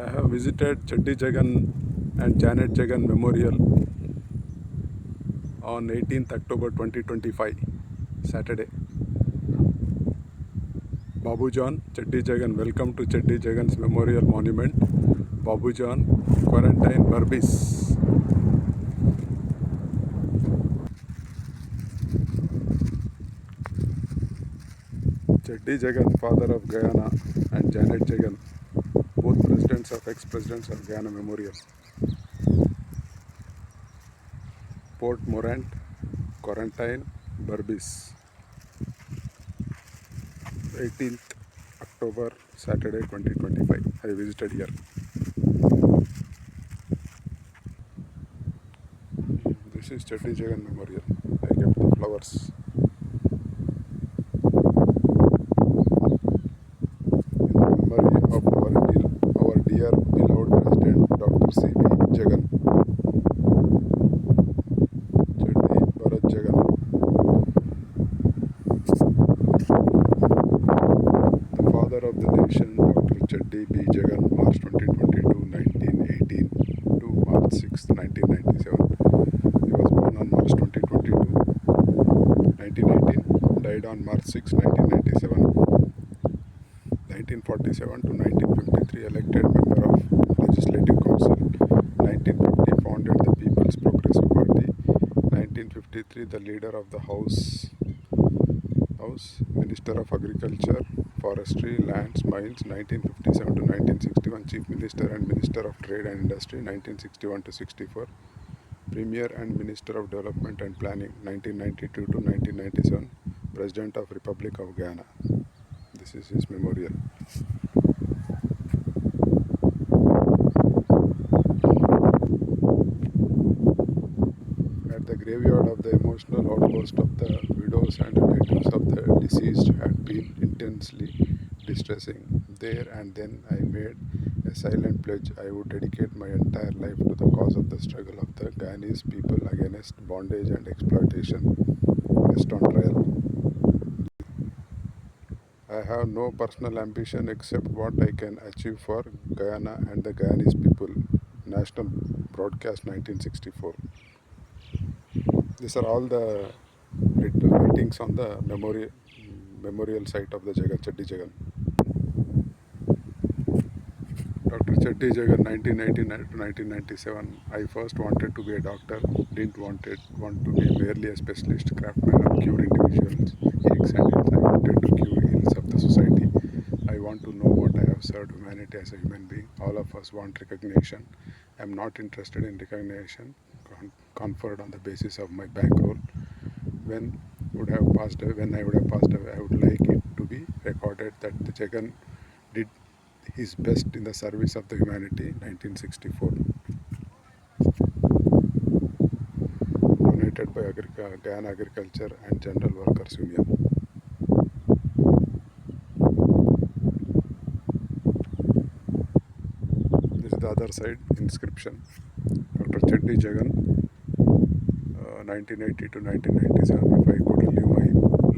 I have visited Cheddi Jagan and Janet Jagan Memorial on 18th October 2025, Saturday. Babu John, Cheddi Jagan, welcome to Cheddi Jagan's Memorial Monument. Babu John, quarantine Barbis. Cheddi Jagan, father of Guyana, and Janet Jagan, both presidents of ex-presidents of Guyana Memorial. Port Mourant, quarantine Barbis. 18th October, Saturday 2025. I visited here. This is Cheddi Jagan Memorial. I kept the flowers. In the memory of our dear beloved President Dr. C.V. Jagan. Cheddi Bharat Jagan. The father of the nation, Dr. Cheddi B. Jagan, March 2022, 1918 to March 6, 1997. He was born on March 2022, 1918, died on March 6, 1997. 1947 to 1953, elected member of Legislative Council. 1950, founded the People's Progressive Party. 1953, the leader of the House, Minister of Agriculture, Forestry, Lands, Mines. 1957 to 1961, Chief Minister and Minister of Trade and Industry. 1961 to 64, Premier and Minister of Development and Planning. 1992 to 1997, President of Republic of Guyana. This is his memorial. At the graveyard of the emotional outburst of the widows and relatives of the deceased had been intensely distressing. There and then I made a silent pledge I would dedicate my entire life to the cause of the struggle of the Guyanese people against bondage and exploitation. Rest on trial. I have no personal ambition except what I can achieve for Guyana and the Guyanese people. National Broadcast 1964. These are all the writings on the memorial site of the Cheddi Jagan. Dr. Cheddi Jagan, 1989 to 1997. I first wanted to be a doctor, didn't want to be merely a specialist craftsman or cure individuals, aches and ills. I wanted to cure ills of the society. I want to know what I have served humanity as a human being. All of us want recognition. I am not interested in recognition conferred on the basis of my bankroll. When I would have passed away, I would like it to be recorded that the Jagan did his best in the service of the humanity. 1964. Donated by Guyana Agriculture and General Workers Union. This is the other side, inscription. Dr. Cheddi Jagan, 1980 to 1997. If I could relive my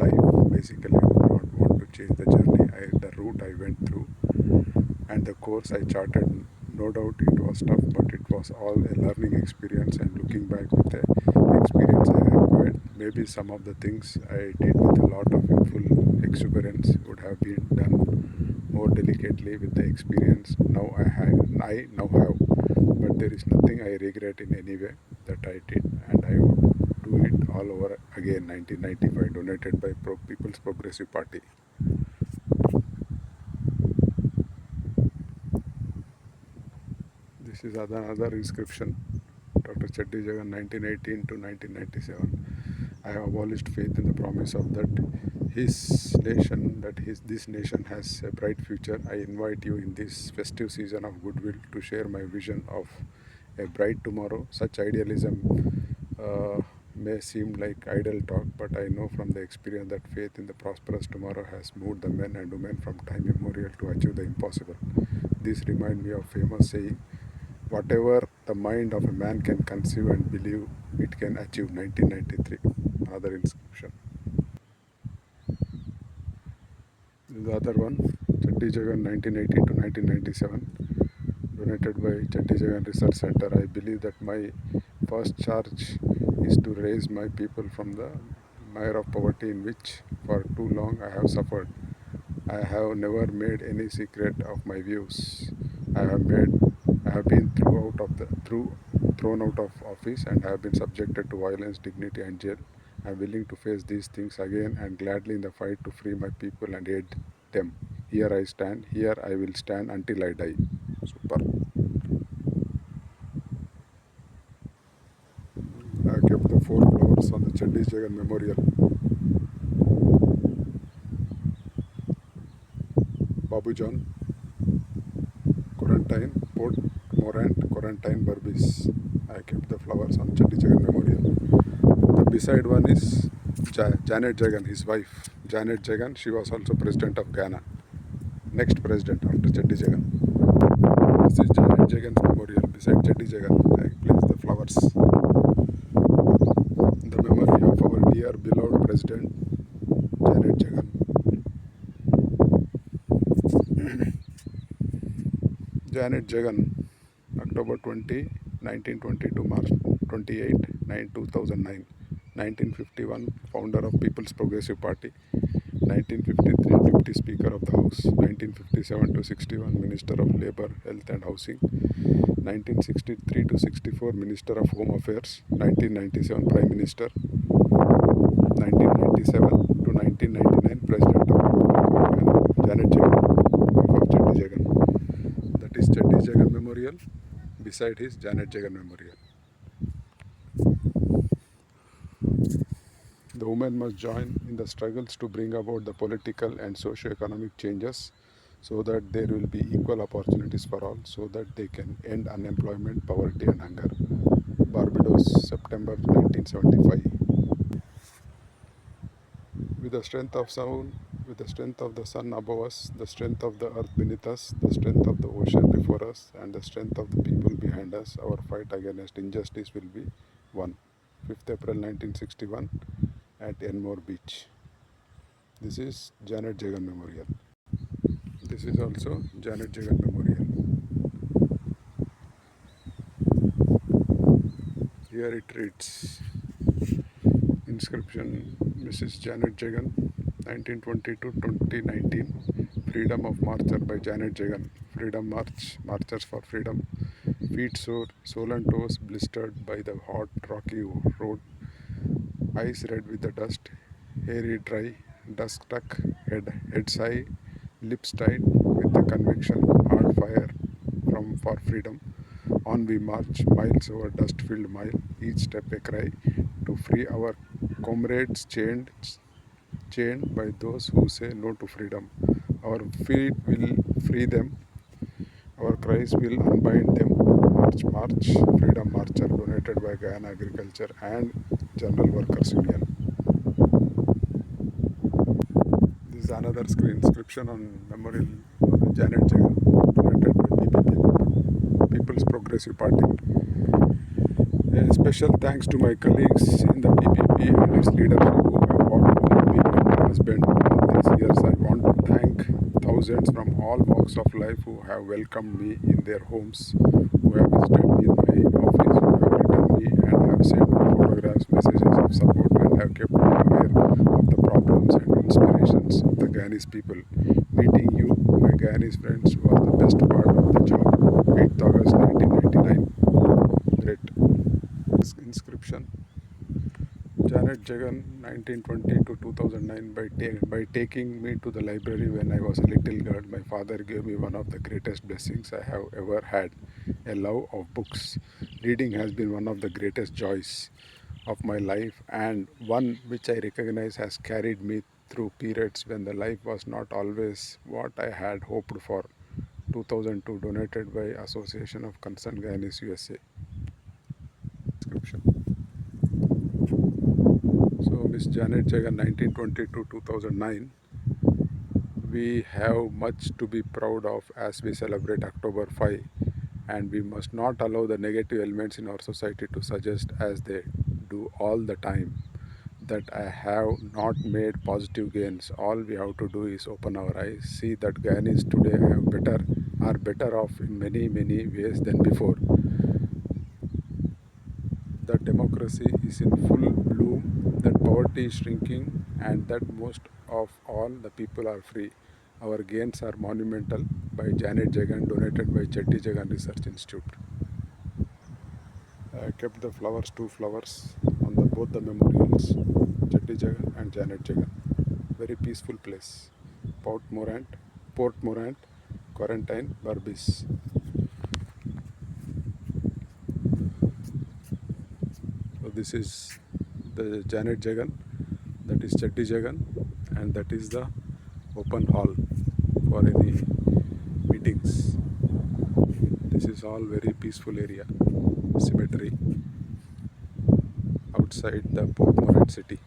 life, basically I would not want to change the journey, the route I went through and the course I charted. No doubt it was tough, but it was all a learning experience, and looking back with the experience I acquired, maybe some of the things I did with a lot of youthful exuberance would have been done more delicately with the experience I now have. But there is nothing I regret in any way that I did, and I would do it all over again. 1995, donated by People's Progressive Party. This is another inscription. Dr. Cheddi Jagan, 1918 to 1997. I have abolished faith in the promise of that this nation has a bright future. I invite you in this festive season of goodwill to share my vision of a bright tomorrow. Such idealism may seem like idle talk, but I know from the experience that faith in the prosperous tomorrow has moved the men and women from time immemorial to achieve the impossible. This reminds me of famous saying, whatever the mind of a man can conceive and believe, it can achieve. 1993. Another inscription. The other one, Cheddi Jagan, 1980 to 1997. donated by Cheddi Jagan Research Center. I believe that my first charge is to raise my people from the mire of poverty in which for too long I have suffered. I have never made any secret of my views. I have made I have been thrown out of office and have been subjected to violence, dignity and jail. I am willing to face these things again and gladly in the fight to free my people and aid them. Here I stand, here I will stand until I die. Super. I kept the four flowers on the Cheddi Jagan Memorial. Babu John, Quarantine, Port Mourant, Quarantine, Burbis. I kept the flowers on Cheddi Jagan Memorial. The beside one is Janet Jagan, his wife. Janet Jagan, she was also president of Ghana. Next president after Cheddi Jagan. This is Janet Jagan's memorial. Beside Cheddi Jagan, I place the flowers. The memory of our dear beloved president, Janet Jagan. Janet Jagan, October 20, 1920 to March 28, 2009. 1951, founder of People's Progressive Party. 1953, Deputy Speaker of the House. 1957 to 61, Minister of Labour, Health and Housing. 1963 to 64, Minister of Home Affairs. 1997, Prime Minister. 1997 to 1999, President of Ghana. Janet Jagan, wife of Cheddi Jagan. That is Cheddi Jagan Memorial. Beside his Janet Jagan Memorial. The women must join in the struggles to bring about the political and socio-economic changes so that there will be equal opportunities for all, so that they can end unemployment, poverty and hunger. Barbados, September 1975. With the strength of sound, with the strength of the sun above us, the strength of the earth beneath us, the strength of the ocean before us, and the strength of the people behind us, our fight against injustice will be won. 5th April 1961 at Enmore Beach. This is Janet Jagan Memorial. This is also Janet Jagan Memorial. Here it reads, inscription, Mrs. Janet Jagan, 1920 to 2019, Freedom of Marcher by Janet Jagan. Freedom March, Marchers for Freedom. Feet sore, swollen toes blistered by the hot rocky road. Eyes red with the dust, hairy dry, dusk stuck, heads high, lips tight with the conviction, hard fire for freedom. On we march, miles over dust-filled mile, each step a cry, to free our comrades chained by those who say no to freedom. Our feet will free them, our cries will unbind them. March, march, Freedom Marcher, donated by Guyana Agriculture and General Workers Union. This is another inscription on memorial of Janet Jagan, donated by PPP, People's Progressive Party. A special thanks to my colleagues in the PPP and its leadership who have walked with me and my husband all these years. I want to thank thousands from all walks of life who have welcomed me in their homes, who have visited me in my office, who have written me and have sent me photographs, messages of support and have kept me aware of the problems and inspirations of the Guyanese people. Meeting you, my Guyanese friends, was the best part of the job. 8th August 1999. Great. Inscription, Janet Jagan, 1920 to 2009. By taking me to the library when I was a little girl, my father gave me one of the greatest blessings I have ever had, a love of books. Reading has been one of the greatest joys of my life and one which I recognize has carried me through periods when the life was not always what I had hoped for. 2002, donated by Association of Concerned Guyanese, USA. Inscription. So, Miss Janet Jagan, 1920 to 2009, we have much to be proud of as we celebrate October 5, and we must not allow the negative elements in our society to suggest, as they do all the time, that I have not made positive gains. All we have to do is open our eyes, see that Ghanis today have better off in many many ways than before. That democracy is in full bloom, that poverty is shrinking, and that most of all the people are free. Our gains are monumental by Janet Jagan, donated by Cheddi Jagan Research Institute. I kept the flowers, two flowers, on both the memorials, Cheddi Jagan and Janet Jagan. Very peaceful place. Port Morant, Quarantine, Barbis. So this is the Janet Jagan, that is Cheddi Jagan, and that is the open hall for any meetings. This is all very peaceful area, cemetery outside the Port Morant city.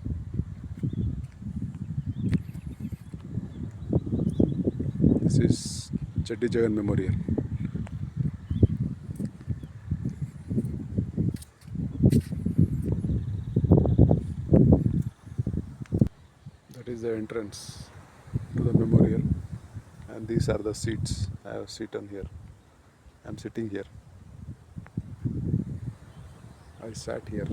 This is Cheddi Jagan Memorial. That is the entrance to the memorial, and these are the seats. I have sitting here. I am sitting here. I sat here.